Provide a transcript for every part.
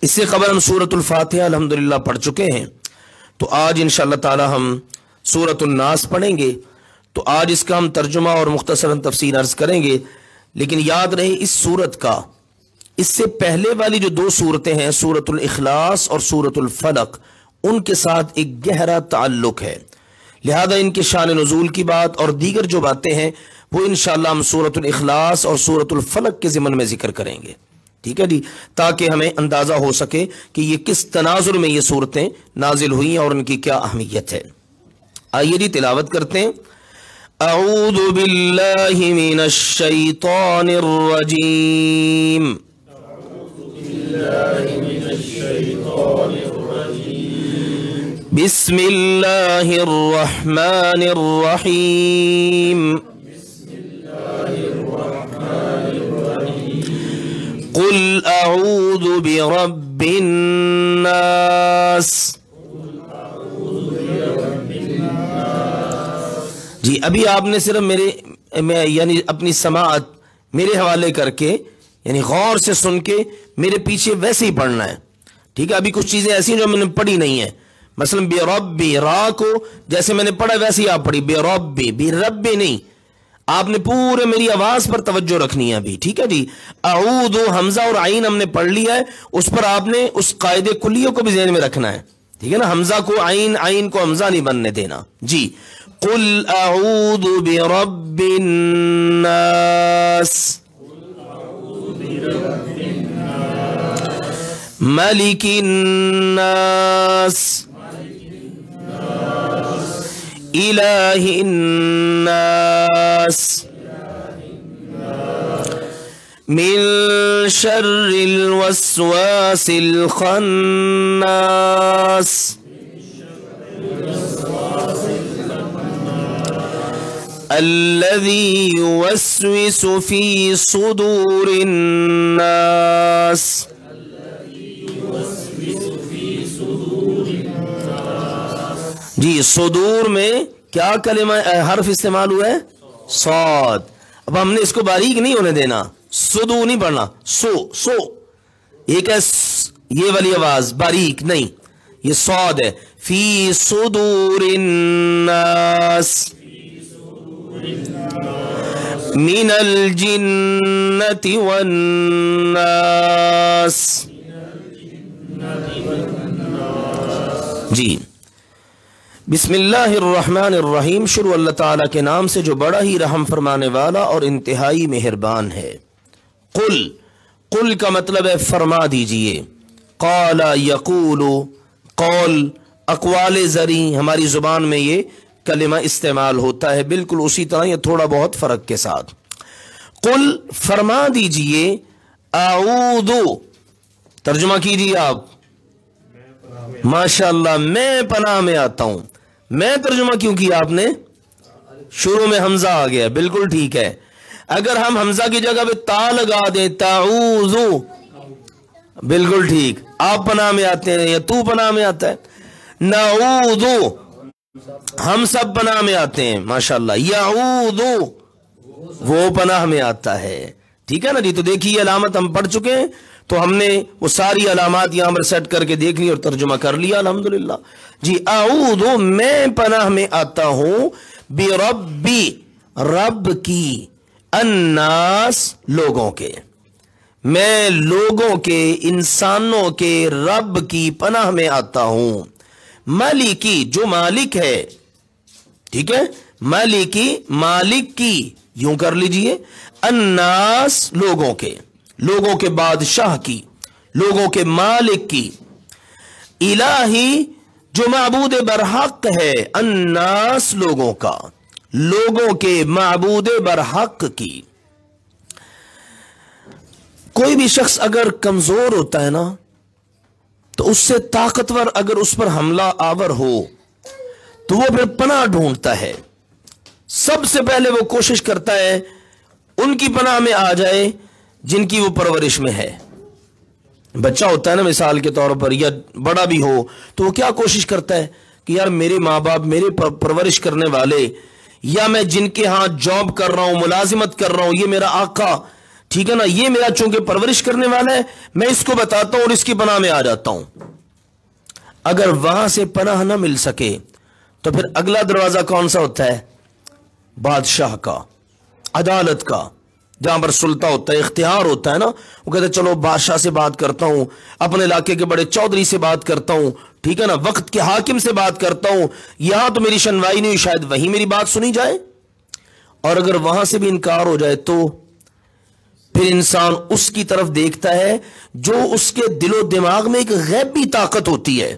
اس سے قبل ہم سورۃ الفاتحہ الحمدللہ پڑھ چکے ہیں، تو آج انشاءاللہ تعالی ہم سورۃ الناس پڑھیں گے۔ تو آج اس کا ہم ترجمہ اور مختصراً تفسیر عرض کریں گے، لیکن یاد رہے اس سورت کا اس سے پہلے والی جو دو صورتیں ہیں سورۃ الاخلاص اور سورۃ الفلق، ان کے ساتھ ایک گہرا تعلق ہے، لہذا ان کے شان نزول کی بات اور دیگر جو باتیں ہیں وہ انشاءاللہ ہم سورۃ الاخلاص اور سورۃ الفلق کے ضمن میں ذکر کریں گے، ٹھیک ہے جی، تاکہ ہمیں اندازہ ہو سکے کہ یہ کس تناظر میں یہ صورتیں نازل ہوئی اور ان کی کیا اہمیت ہے۔ آئیے جی تلاوت کرتے ہیں۔ اعوذ باللہ من الشیطان الرجیم، بسم اللہ الرحمن الرحیم، قل اعوذ برب الناس۔ جی ابھی آپ نے صرف یعنی اپنی سماعت میرے حوالے کر کے یعنی غور سے سن کے میرے پیچھے ویسے ہی پڑھنا ہے، ٹھیک ہے۔ ابھی کچھ چیزیں ایسی ہیں جو میں نے پڑھی نہیں ہیں، مثلا بے ربی، را کو جیسے میں نے پڑھا ویسے ہی آپ پڑھی، بے ربی، بے ربی نہیں، آپ نے پورے میری آواز پر توجہ رکھنی ہے ابھی، ٹھیک ہے جی۔ اعوذ، حمزہ اور عین ہم نے پڑھ لیا ہے، اس پر آپ نے اس قاعدے کلیہ کو بھی ذہن میں رکھنا ہے، ٹھیک ہے نا، حمزہ کو عین، عین کو حمزہ نہیں بننے دینا جی۔ قل اعوذ برب الناس، ملک الناس، الہ الناس، من شر الوسواس الخناس، الذي يوسوس في صدور الناس۔ جی صدور میں کیا کلمہ حرف استعمال ہوا ہے؟ صاد۔ اب ہم نے اس کو باریک نہیں ہونے دینا، صدو نہیں پڑھنا، سو سو، ایک ہے یہ والی آواز باریک نہیں، یہ صاد ہے، فی صدور الناس، من الجنة والناس۔ جی بسم اللہ الرحمن الرحیم، شروع اللہ تعالیٰ کے نام سے جو بڑا ہی رحم فرمانے والا اور انتہائی مہربان ہے۔ قل، قل کا مطلب ہے فرما دیجئے، قال یقول، قول اقوال زری ہماری زبان میں یہ کلمہ استعمال ہوتا ہے، بالکل اسی طرح یہ تھوڑا بہت فرق کے ساتھ۔ قل فرما دیجئے، اعوذ ترجمہ کیجئے آپ، ماشاءاللہ میں پناہ میں آتا ہوں۔ میں ترجمہ کیوں کیا آپ نے؟ شروع میں حمزہ آ گیا، بالکل ٹھیک ہے۔ اگر ہم حمزہ کی جگہ پہ تا لگا دیں، تعوذ، بالکل ٹھیک، آپ پناہ میں آتے ہیں یا تو پناہ میں آتا ہے۔ نعوذ، ہم سب پناہ میں آتے ہیں ماشاءاللہ۔ یعوذ، وہ پناہ میں آتا ہے، ٹھیک ہے نا جی۔ تو دیکھیے یہ علامت ہم پڑھ چکے ہیں، تو ہم نے وہ ساری علامات یہاں پر سیٹ کر کے دیکھ لی اور ترجمہ کر لیا الحمدللہ جی۔ اعوذ، میں پناہ میں آتا ہوں، بربی، رب کی، الناس، لوگوں کے، میں لوگوں کے، انسانوں کے رب کی پناہ میں آتا ہوں، مالکی، جو مالک ہے، ٹھیک ہے، مالکی، مالک کی، یوں کر لیجئے، الناس، لوگوں کے، لوگوں کے بادشاہ کی، لوگوں کے مالک کی، الہی، جو معبود برحق ہے، الناس، لوگوں کا، لوگوں کے معبود برحق کی۔ کوئی بھی شخص اگر کمزور ہوتا ہے نا تو اس سے طاقتور اگر اس پر حملہ آور ہو تو وہ پھر پناہ ڈھونڈتا ہے، سب سے پہلے وہ کوشش کرتا ہے ان کی پناہ میں آ جائے جن کی وہ پرورش میں ہے۔ بچہ ہوتا ہے نا مثال کے طور پر، یا بڑا بھی ہو، تو وہ کیا کوشش کرتا ہے کہ یار میرے ماں باپ، میرے پرورش کرنے والے، یا میں جن کے ہاں جاب کر رہا ہوں، ملازمت کر رہا ہوں، یہ میرا آقا ٹھیک ہے نا, یہ میرا چونکہ پرورش کرنے والا ہے, میں اس کو بتاتا ہوں اور اس کی پناہ میں آ جاتا ہوں. اگر وہاں سے پناہ نہ مل سکے تو پھر اگلا دروازہ کون سا ہوتا ہے؟ بادشاہ کا, عدالت کا, جہاں پر سلطہ ہوتا ہے, اختیار ہوتا ہے نا. وہ کہتے ہیں چلو بادشاہ سے بات کرتا ہوں, اپنے علاقے کے بڑے چودھری سے بات کرتا ہوں, ٹھیک ہے نا, وقت کے حاکم سے بات کرتا ہوں, یہاں تو میری شنوائی نہیں ہوئی, شاید وہیں میری بات سنی جائے. اور اگر وہاں سے بھی انکار ہو جائے تو پھر انسان اس کی طرف دیکھتا ہے جو اس کے دل و دماغ میں ایک غیبی طاقت ہوتی ہے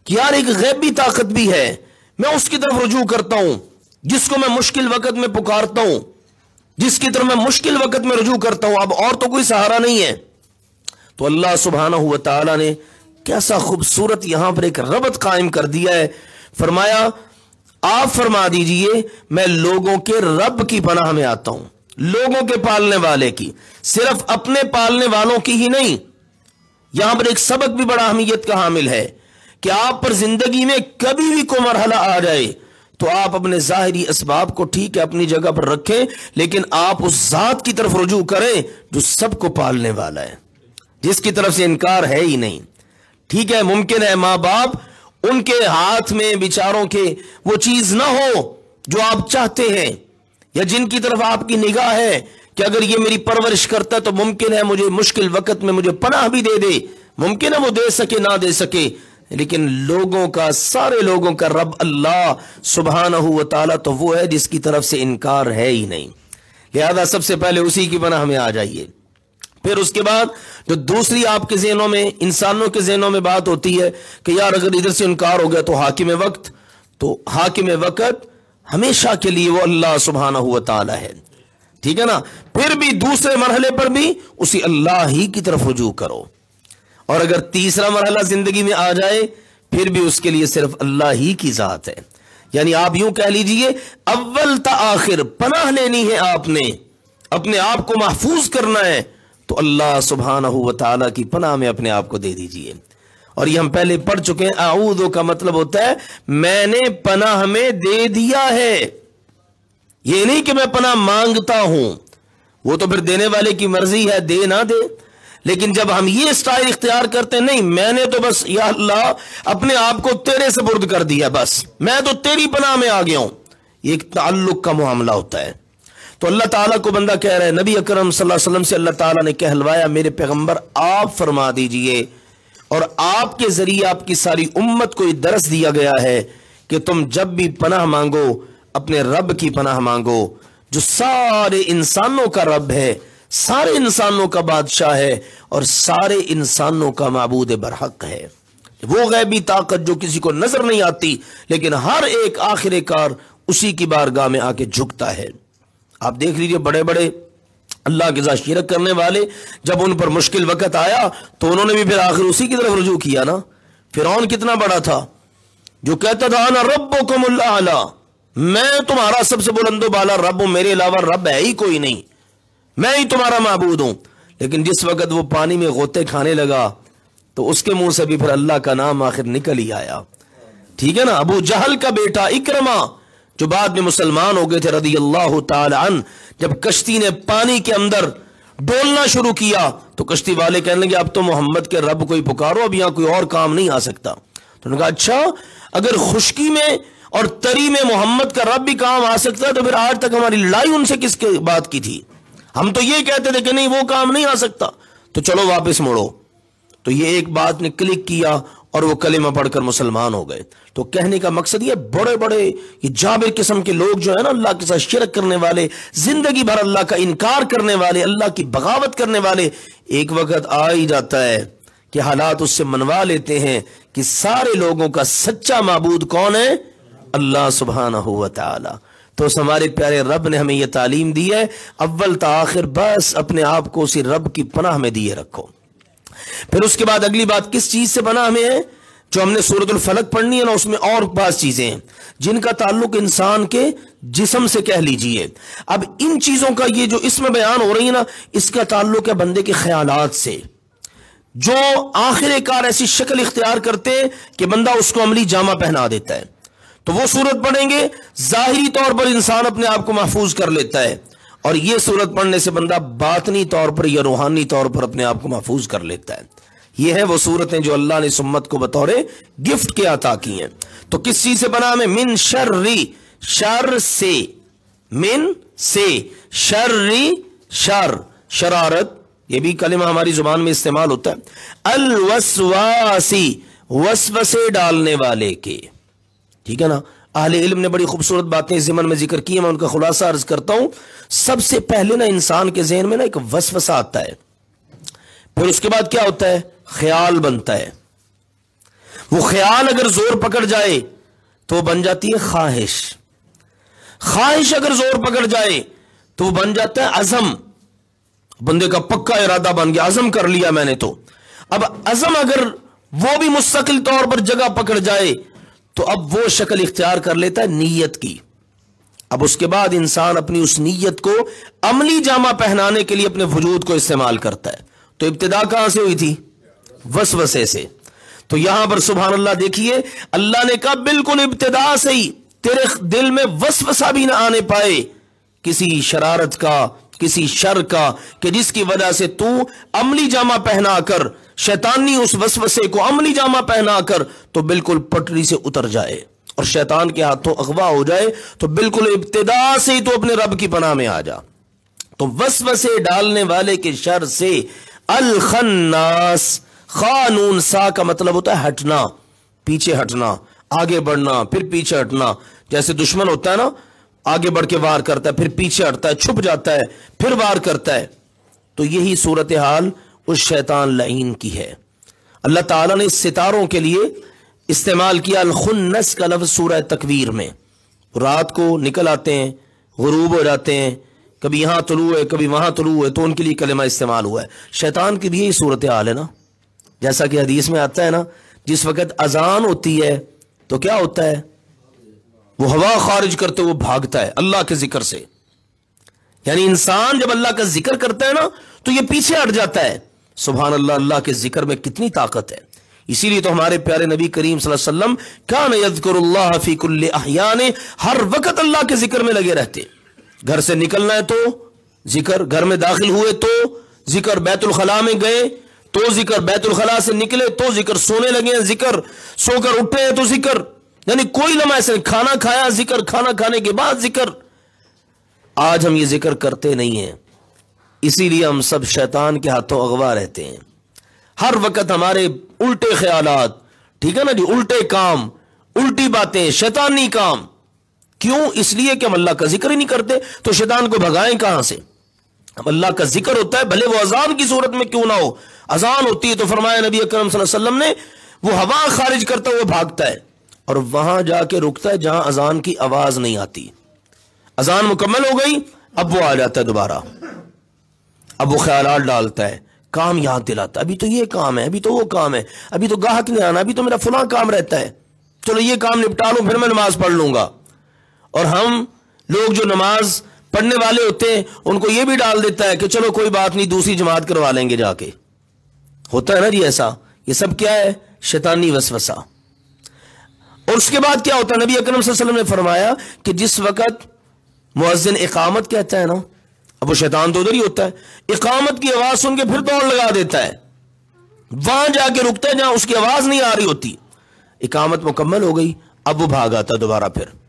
کہ یار ایک غیبی طاقت بھی ہے, میں اس کی طرف رجوع کرتا ہوں, جس کو میں مشکل وقت میں پکارتا ہوں, جس کی طرف میں مشکل وقت میں رجوع کرتا ہوں, اب اور تو کوئی سہارا نہیں ہے. تو اللہ سبحانہ و تعالی نے کیسا خوبصورت یہاں پر ایک ربط قائم کر دیا ہے. فرمایا آپ فرما دیجئے میں لوگوں کے رب کی پناہ میں آتا ہوں, لوگوں کے پالنے والے کی, صرف اپنے پالنے والوں کی ہی نہیں. یہاں پر ایک سبق بھی بڑا اہمیت کا حامل ہے کہ آپ پر زندگی میں کبھی بھی کوئی مرحلہ آ جائے تو آپ اپنے ظاہری اسباب کو ٹھیک ہے اپنی جگہ پر رکھیں, لیکن آپ اس ذات کی طرف رجوع کریں جو سب کو پالنے والا ہے, جس کی طرف سے انکار ہے ہی نہیں. ٹھیک ہے, ممکن ہے ماں باپ ان کے ہاتھ میں بیچاروں کے وہ چیز نہ ہو جو آپ چاہتے ہیں, یا جن کی طرف آپ کی نگاہ ہے کہ اگر یہ میری پرورش کرتا تو ممکن ہے مجھے مشکل وقت میں مجھے پناہ بھی دے دے, ممکن ہے وہ دے سکے نہ دے سکے, لیکن لوگوں کا, سارے لوگوں کا رب اللہ سبحانہ و تعالیٰ تو وہ ہے جس کی طرف سے انکار ہے ہی نہیں. لہذا سب سے پہلے اسی کی پناہ میں آ جائیے. پھر اس کے بعد جو دوسری آپ کے ذہنوں میں, انسانوں کے ذہنوں میں بات ہوتی ہے کہ یار اگر ادھر سے انکار ہو گیا تو حاکم وقت, تو حاکم وقت ہمیشہ کے لیے وہ اللہ سبحانہ و تعالیٰ ہے. ٹھیک ہے نا, پھر بھی دوسرے مرحلے پر بھی اسی اللہ ہی کی طرف رجوع کرو. اور اگر تیسرا مرحلہ زندگی میں آ جائے پھر بھی اس کے لیے صرف اللہ ہی کی ذات ہے. یعنی آپ یوں کہہ لیجئے اول تا آخر پناہ لینی ہے, آپ نے اپنے آپ کو محفوظ کرنا ہے تو اللہ سبحانہ و تعالیٰ کی پناہ میں اپنے آپ کو دے دیجئے. اور یہ ہم پہلے پڑھ چکے ہیں, اعوذ کا مطلب ہوتا ہے میں نے پناہ میں دے دیا ہے. یہ نہیں کہ میں پناہ مانگتا ہوں, وہ تو پھر دینے والے کی مرضی ہے دے نہ دے. لیکن جب ہم یہ اسٹائل اختیار کرتے ہیں, نہیں میں نے تو بس یا اللہ اپنے آپ کو تیرے سپرد کر دیا, بس میں تو تیری پناہ میں آ گیا ہوں, یہ ایک تعلق کا معاملہ ہوتا ہے. تو اللہ تعالیٰ کو بندہ کہہ رہا ہے, نبی اکرم صلی اللہ علیہ وسلم سے اللہ تعالیٰ نے کہلوایا میرے پیغمبر آپ فرما دیجئے, اور آپ کے ذریعے آپ کی ساری امت کو یہ درس دیا گیا ہے کہ تم جب بھی پناہ مانگو اپنے رب کی پناہ مانگو جو سارے انسانوں کا رب ہے, سارے انسانوں کا بادشاہ ہے, اور سارے انسانوں کا معبود برحق ہے. وہ غیبی طاقت جو کسی کو نظر نہیں آتی لیکن ہر ایک آخر کار اسی کی بارگاہ میں آ کے جھکتا ہے. آپ دیکھ لیجئے بڑے بڑے اللہ کے ساتھ شرک کرنے والے, جب ان پر مشکل وقت آیا تو انہوں نے بھی پھر آخر اسی کی طرف رجوع کیا نا. فرعون کتنا بڑا تھا جو کہتا تھا انا ربکم الاعلی, میں تمہارا سب سے بلند و بالا رب ہوں, میرے علاوہ رب ہے ہی کوئی نہیں, میں ہی تمہارا معبود ہوں. لیکن جس وقت وہ پانی میں غوطے کھانے لگا تو اس کے منہ سے بھی پھر اللہ کا نام آخر نکل ہی آیا. ٹھیک ہے نا, ابو جہل کا بیٹا اکرما جو بعد میں مسلمان ہو گئے تھے رضی اللہ تعالی عنہ, جب کشتی نے پانی کے اندر ڈولنا شروع کیا تو کشتی والے کہنے لگے اب تو محمد کے رب کوئی پکارو, اب یہاں کوئی اور کام نہیں آ سکتا. تو انہوں نے کہا اچھا اگر خشکی میں اور تری میں محمد کا رب بھی کام آ سکتا ہے تو پھر آج تک ہماری لڑائی ان سے کس کے بات کی تھی؟ ہم تو یہ کہتے تھے کہ نہیں وہ کام نہیں آ سکتا, تو چلو واپس مڑو. تو یہ ایک بات نے کلک کیا اور وہ کلمہ پڑھ کر مسلمان ہو گئے. تو کہنے کا مقصد یہ بڑے بڑے یہ جابر قسم کے لوگ جو ہے نا, اللہ کے ساتھ شرک کرنے والے, زندگی بھر اللہ کا انکار کرنے والے, اللہ کی بغاوت کرنے والے, ایک وقت آ ہی جاتا ہے کہ حالات اس سے منوا لیتے ہیں کہ سارے لوگوں کا سچا معبود کون ہے؟ اللہ سبحانہ و تعالی. تو اس ہمارے پیارے رب نے ہمیں یہ تعلیم دی ہے اول تا آخر بس اپنے آپ کو اسی رب کی پناہ میں دیے رکھو. پھر اس کے بعد اگلی بات کس چیز سے پناہ میں ہے؟ جو ہم نے سورۃ الفلق پڑھنی ہے نا, اس میں اور بعض چیزیں ہیں جن کا تعلق انسان کے جسم سے کہہ لیجئے. اب ان چیزوں کا یہ جو اس میں بیان ہو رہی ہے نا, اس کا تعلق ہے بندے کے خیالات سے, جو آخر کار ایسی شکل اختیار کرتے ہیں کہ بندہ اس کو عملی جامہ پہنا دیتا ہے. تو وہ صورت پڑھیں گے, ظاہری طور پر انسان اپنے آپ کو محفوظ کر لیتا ہے, اور یہ صورت پڑھنے سے بندہ باطنی طور پر یا روحانی طور پر اپنے آپ کو محفوظ کر لیتا ہے. یہ ہے وہ صورتیں جو اللہ نے امت کو بطور گفٹ کے عطا کی ہیں. تو کس چیز سے بنا ہمیں؟ من شرری، شر سے، من سے، شرری شر، شرارت، یہ بھی کلمہ ہماری زبان میں استعمال ہوتا ہے. الوسواسی، وسوسے ڈالنے والے کے. ٹھیک ہے نا. اہل علم نے بڑی خوبصورت باتیں اس ضمن میں ذکر کی ہیں، میں ان کا خلاصہ عرض کرتا ہوں. سب سے پہلے نا انسان کے ذہن میں نا ایک وسوسہ آتا ہے، پھر اس کے بعد کیا ہوتا ہے؟ خیال بنتا ہے. وہ خیال اگر زور پکڑ جائے تو وہ بن جاتی ہے خواہش. خواہش اگر زور پکڑ جائے تو وہ بن جاتا ہے عزم. بندے کا پکا ارادہ بن گیا، عزم کر لیا میں نے. تو اب عزم اگر وہ بھی مستقل طور پر جگہ پکڑ جائے تو اب وہ شکل اختیار کر لیتا ہے نیت کی. اب اس کے بعد انسان اپنی اس نیت کو عملی جامہ پہنانے کے لیے اپنے وجود کو استعمال کرتا ہے. تو ابتدا کہاں سے ہوئی تھی؟ وسوسے سے. تو یہاں پر سبحان اللہ دیکھیے، اللہ نے کہا بالکل ابتدا سے ہی تیرے دل میں وسوسہ بھی نہ آنے پائے کسی شرارت کا، کسی شر کا، کہ جس کی وجہ سے تو عملی جامہ پہنا کر، شیطانی اس وسوسے کو عملی جامہ پہنا کر تو بالکل پٹری سے اتر جائے اور شیطان کے ہاتھوں اغوا ہو جائے. تو بالکل ابتدا سے ہی تو اپنے رب کی پناہ میں آ جا. تو وسوسے ڈالنے والے کے شر سے. الخناس، خانون سا کا مطلب ہوتا ہے ہٹنا، پیچھے ہٹنا، آگے بڑھنا پھر پیچھے ہٹنا. جیسے دشمن ہوتا ہے نا، آگے بڑھ کے وار کرتا ہے، پھر پیچھے ہٹتا ہے، چھپ جاتا ہے، پھر وار کرتا ہے. تو یہی صورتحال اس شیطان لعین کی ہے. اللہ تعالیٰ نے ستاروں کے لیے استعمال کیا الخنس کا لفظ سورہ تکویر میں. رات کو نکل آتے ہیں، غروب ہو جاتے ہیں، کبھی یہاں طلوع ہے کبھی وہاں طلوع ہے، تو ان کے لیے کلمہ استعمال ہوا ہے. شیطان کی بھی یہی صورتحال ہے نا. جیسا کہ حدیث میں آتا ہے نا، جس وقت اذان ہوتی ہے تو کیا ہوتا ہے؟ وہ ہوا خارج کرتے وہ بھاگتا ہے اللہ کے ذکر سے. یعنی انسان جب اللہ کا ذکر کرتا ہے نا تو یہ پیچھے ہٹ جاتا ہے. سبحان اللہ، اللہ کے ذکر میں کتنی طاقت ہے. اسی لیے تو ہمارے پیارے نبی کریم صلی اللہ علیہ وسلم کان یذکر اللہ فی کل احیان، ہر وقت اللہ کے ذکر میں لگے رہتے. گھر سے نکلنا ہے تو ذکر، گھر میں داخل ہوئے تو ذکر، بیت الخلاء میں گئے تو ذکر، بیت الخلاء سے نکلے تو ذکر، سونے لگے ہیں ذکر، سو کر اٹھے ہیں تو ذکر. یعنی کوئی لمحہ ایسے، کھانا کھایا ذکر، کھانا کھانے کے بعد ذکر. آج ہم یہ ذکر کرتے نہیں ہیں، اسی لیے ہم سب شیطان کے ہاتھوں اغوا رہتے ہیں. ہر وقت ہمارے الٹے خیالات، ٹھیک ہے نا جی، الٹے کام، الٹی باتیں، شیطانی کام. کیوں؟ اس لیے کہ ہم اللہ کا ذکر ہی نہیں کرتے. تو شیطان کو بھگائیں کہاں سے؟ اب اللہ کا ذکر ہوتا ہے، بھلے وہ اذان کی صورت میں کیوں نہ ہو. اذان ہوتی ہے تو فرمایا نبی اکرم صلی اللہ علیہ وسلم نے، وہ ہوا خارج کرتا ہوا بھاگتا ہے اور وہاں جا کے رکتا ہے جہاں اذان کی آواز نہیں آتی. اذان مکمل ہو گئی، اب وہ آ جاتا ہے دوبارہ، اب وہ خیالات ڈالتا ہے، کام یاد دلاتا ہے، ابھی تو یہ کام ہے، ابھی تو وہ کام ہے، ابھی تو گاہک نہیں آنا، ابھی تو میرا فلاں کام رہتا ہے، چلو یہ کام نپٹا لوں پھر میں نماز پڑھ لوں گا. اور ہم لوگ جو نماز پڑھنے والے ہوتے ہیں ان کو یہ بھی ڈال دیتا ہے کہ چلو کوئی بات نہیں، دوسری جماعت کروا لیں گے جا کے. ہوتا ہے نا جی ایسا. یہ سب کیا ہے؟ شیطانی وسوسہ. اور اس کے بعد کیا ہوتا ہے؟ نبی اکرم صلی اللہ علیہ وسلم نے فرمایا کہ جس وقت مؤذن اقامت کہتا ہے نا، اب وہ شیطان تو ادھر ہی ہوتا ہے، اقامت کی آواز سن کے پھر دوڑ لگا دیتا ہے، وہاں جا کے رکتا ہے جہاں اس کی آواز نہیں آ رہی ہوتی. اقامت مکمل ہو گئی، اب وہ بھاگ آتا ہے دوبارہ، پھر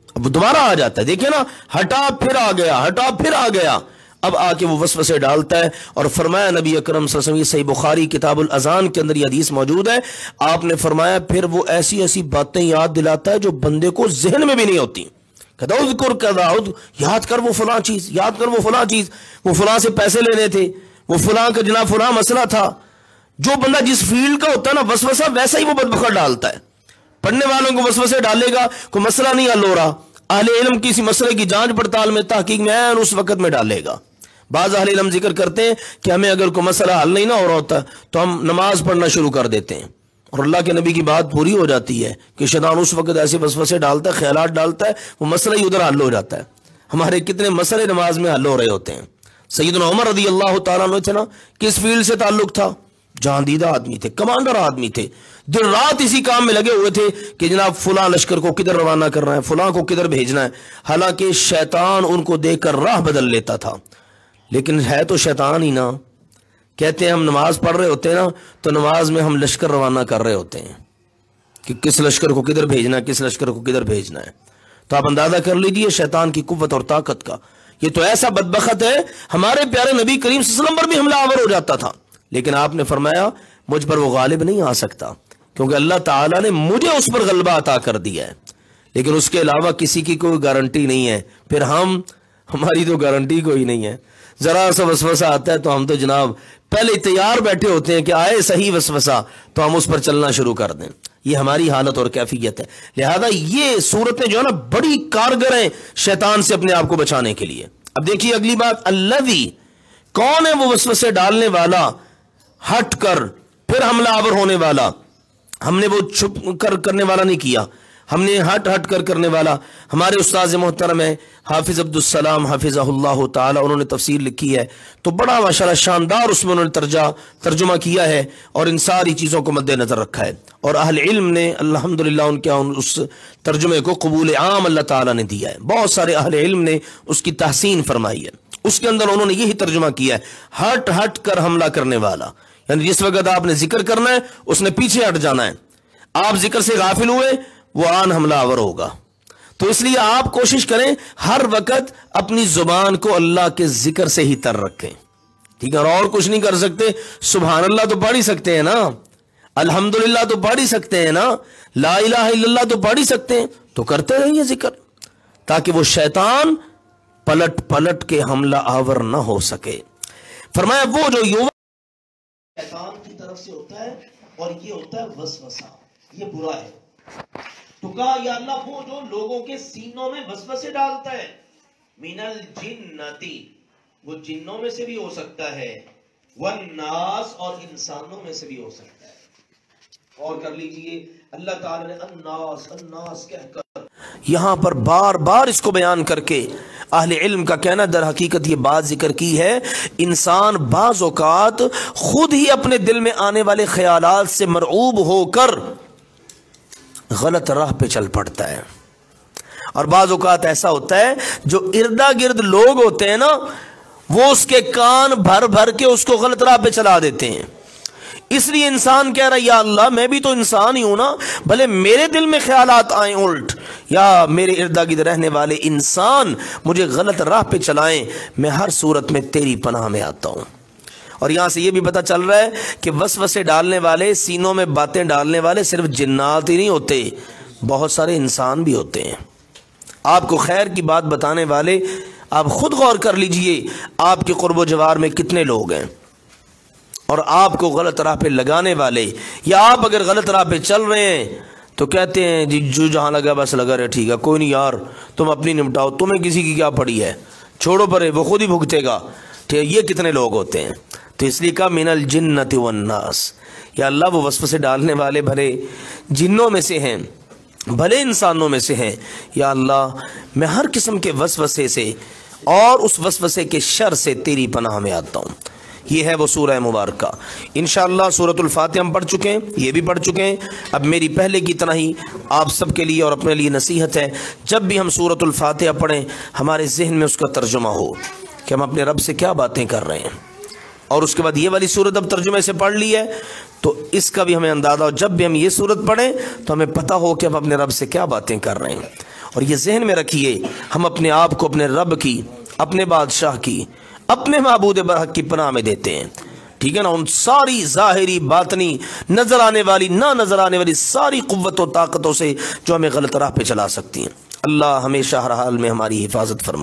اب دوبارہ آ جاتا ہے. دیکھیں نا، ہٹا پھر آ گیا، ہٹا پھر آ گیا. اب آ کے وہ وسوسے ڈالتا ہے. اور فرمایا نبی اکرم صلی اللہ علیہ وسلم، یہ صحیح بخاری کتاب الاذان کے اندر یہ حدیث موجود ہے، آپ نے فرمایا پھر وہ ایسی ایسی باتیں یاد دلاتا ہے جو بندے کو ذہن میں بھی نہیں ہوتی. کہتا اذکر کذا، یاد کر وہ فلاں چیز، یاد کر وہ فلاں چیز، وہ فلاں سے پیسے لینے تھے، وہ فلاں کا جناب فلاں مسئلہ تھا. جو بندہ جس فیلڈ کا ہوتا ہے نا وسوسہ، ویسا ہی وہ بدبخت ڈالتا ہے. پڑھنے والوں کو وسوسے ڈالے گا، کوئی مسئلہ نہیں حل ہو رہا، اہل علم کسی مسئلے کی جانچ پڑتال میں، تحقیق میں اس وقت میں ڈالے گا. بعض اہل علم ذکر کرتے ہیں کہ ہمیں اگر کوئی مسئلہ حل نہیں نہ ہو رہا ہوتا تو ہم نماز پڑھنا شروع کر دیتے ہیں، اور اللہ کے نبی کی بات پوری ہو جاتی ہے کہ شیطان اس وقت ایسے وسوسے ڈالتا ہے، خیالات ڈالتا ہے، وہ مسئلہ ہی ادھر حل ہو جاتا ہے. ہمارے کتنے مسئلے نماز میں حل ہو رہے ہوتے ہیں. سیدنا عمر رضی اللہ تعالیٰ عنہ تھے نا، کس فیلڈ سے تعلق تھا؟ جہاندیدہ آدمی تھے، کمانڈر آدمی تھے، دن رات اسی کام میں لگے ہوئے تھے کہ جناب فلاں لشکر کو کدھر روانہ کرنا ہے، فلاں کو کدھر بھیجنا ہے۔ حالانکہ شیطان ان کو دیکھ کر راہ بدل لیتا تھا، لیکن ہے تو شیطان ہی نا۔ کہتے ہیں ہم نماز پڑھ رہے ہوتے ہیں نا، تو نماز میں ہم لشکر روانہ کر رہے ہوتے ہیں کہ کس لشکر کو کدھر بھیجنا ہے، کس لشکر کو کدھر بھیجنا ہے۔ تو آپ اندازہ کر لیجئے شیطان کی قوت اور طاقت کا۔ یہ تو ایسا بدبخت ہے، ہمارے پیارے نبی کریم صلی اللہ علیہ وسلم پر بھی حملہ آور ہو جاتا تھا، لیکن آپ نے فرمایا مجھ پر وہ غالب نہیں آ سکتا، کیونکہ اللہ تعالیٰ نے مجھے اس پر غلبہ عطا کر دیا ہے، لیکن اس کے علاوہ کسی کی کوئی گارنٹی نہیں ہے۔ پھر ہماری تو گارنٹی کوئی نہیں ہے۔ ذرا سا وسوسہ آتا ہے تو ہم تو جناب پہلے تیار بیٹھے ہوتے ہیں کہ آئے صحیح وسوسہ تو ہم اس پر چلنا شروع کر دیں۔ یہ ہماری حالت اور کیفیت ہے۔ لہذا یہ صورتیں جو ہے نا بڑی کارگر ہیں شیطان سے اپنے آپ کو بچانے کے لیے۔ اب دیکھیے اگلی بات، الذی، کون ہے وہ وسوسے ڈالنے والا، ہٹ کر پھر حملہ آور ہونے والا۔ ہم نے وہ چھپ کر کرنے والا نہیں کیا، ہم نے ہٹ کر کرنے والا۔ ہمارے استاذ محترم ہے حافظ عبدالسلام حافظہ اللہ تعالی، انہوں نے تفسیر لکھی ہے تو بڑا ماشاءاللہ شاندار اس میں انہوں نے ترجمہ کیا ہے اور ان ساری چیزوں کو مد نظر رکھا ہے، اور اہل علم نے الحمدللہ ان کے اس ترجمے کو قبول عام اللہ تعالیٰ نے دیا ہے۔ بہت سارے اہل علم نے اس کی تحسین فرمائی ہے، اس کے اندر انہوں نے یہی ترجمہ کیا ہے، ہٹ کر حملہ کرنے والا، یعنی جس وقت آپ نے ذکر کرنا ہے اس نے پیچھے ہٹ جانا ہے۔ آپ ذکر سے غافل ہوئے، وہ آن حملہ آور ہوگا۔ تو اس لیے آپ کوشش کریں ہر وقت اپنی زبان کو اللہ کے ذکر سے ہی تر رکھیں، ٹھیک ہے؟ اور کچھ نہیں کر سکتے، سبحان اللہ تو پڑھ ہی سکتے ہیں نا، الحمدللہ تو پڑھ ہی سکتے ہیں نا، لا الہ الا اللہ تو پڑھ ہی سکتے ہیں، تو کرتے رہیے ذکر، تاکہ وہ شیطان پلٹ کے حملہ آور نہ ہو سکے۔ فرمایا وہ جو شیطان کی طرف سے ہوتا ہے، اور یہ ہوتا ہے وسوسہ، یہ برا ہے۔ تو کہا یا اللہ وہ جو لوگوں کے سینوں میں وسوسے ڈالتا ہے، من الجنتی، وہ جنوں میں سے بھی ہو سکتا ہے، والناس، اور انسانوں میں سے بھی ہو سکتا ہے۔ اور کر لیجئے اللہ تعالی نے الناس کہہ کر یہاں پر بار بار اس کو بیان کر کے اہل علم کا کہنا در حقیقت یہ بات ذکر کی ہے، انسان بعض اوقات خود ہی اپنے دل میں آنے والے خیالات سے مرعوب ہو کر غلط راہ پہ چل پڑتا ہے، اور بعض اوقات ایسا ہوتا ہے جو اردا گرد لوگ ہوتے ہیں نا، وہ اس کے کان بھر کے اس کو غلط راہ پہ چلا دیتے ہیں۔ اس لیے انسان کہہ رہا ہے یا اللہ میں بھی تو انسان ہی ہوں نا، بھلے میرے دل میں خیالات آئیں الٹ، یا میرے اردا گرد رہنے والے انسان مجھے غلط راہ پہ چلائیں، میں ہر صورت میں تیری پناہ میں آتا ہوں۔ اور یہاں سے یہ بھی پتہ چل رہا ہے کہ وسوسے ڈالنے والے، سینوں میں باتیں ڈالنے والے صرف جنات ہی نہیں ہوتے، بہت سارے انسان بھی ہوتے ہیں۔ آپ کو خیر کی بات بتانے والے، آپ خود غور کر لیجئے آپ کے قرب و جوار میں کتنے لوگ ہیں، اور آپ کو غلط راہ پہ لگانے والے، یا آپ اگر غلط راہ پہ چل رہے ہیں تو کہتے ہیں جی جو جہاں لگا بس لگا رہے، ٹھیک ہے کوئی نہیں یار تم اپنی نمٹاؤ، تمہیں کسی کی کیا پڑی ہے، چھوڑو پرے، وہ خود ہی بھگتے گا، ٹھیک ہے؟ یہ کتنے لوگ ہوتے ہیں۔ تو اس لیے کہا من الجنت والناس، یا اللہ وہ وسوسے ڈالنے والے بھلے جنوں میں سے ہیں بھلے انسانوں میں سے ہیں، یا اللہ میں ہر قسم کے وسوسے سے اور اس وسوسے کے شر سے تیری پناہ میں آتا ہوں۔ یہ ہے وہ سورہ مبارکہ۔ انشاءاللہ سورۃ الفاتحہ ہم پڑھ چکے ہیں، یہ بھی پڑھ چکے ہیں۔ اب میری پہلے کی طرح ہی آپ سب کے لیے اور اپنے لیے نصیحت ہے، جب بھی ہم سورۃ الفاتحہ پڑھیں ہمارے ذہن میں اس کا ترجمہ ہو کہ ہم اپنے رب سے کیا باتیں کر رہے ہیں، اور اس کے بعد یہ والی سورت اب ترجمے سے پڑھ لی ہے تو اس کا بھی ہمیں اندازہ ہو، جب بھی ہم یہ سورت پڑھیں تو ہمیں پتہ ہو کہ ہم اپنے رب سے کیا باتیں کر رہے ہیں۔ اور یہ ذہن میں رکھیے ہم اپنے آپ کو اپنے رب کی، اپنے بادشاہ کی، اپنے معبود برحق کی پناہ میں دیتے ہیں، ٹھیک ہے نا؟ ان ساری ظاہری باطنی نظر آنے والی نہ نظر آنے والی ساری قوت و طاقتوں سے جو ہمیں غلط راہ پہ چلا سکتی ہیں۔ اللہ ہمیشہ ہر حال میں ہماری حفاظت فرمائے۔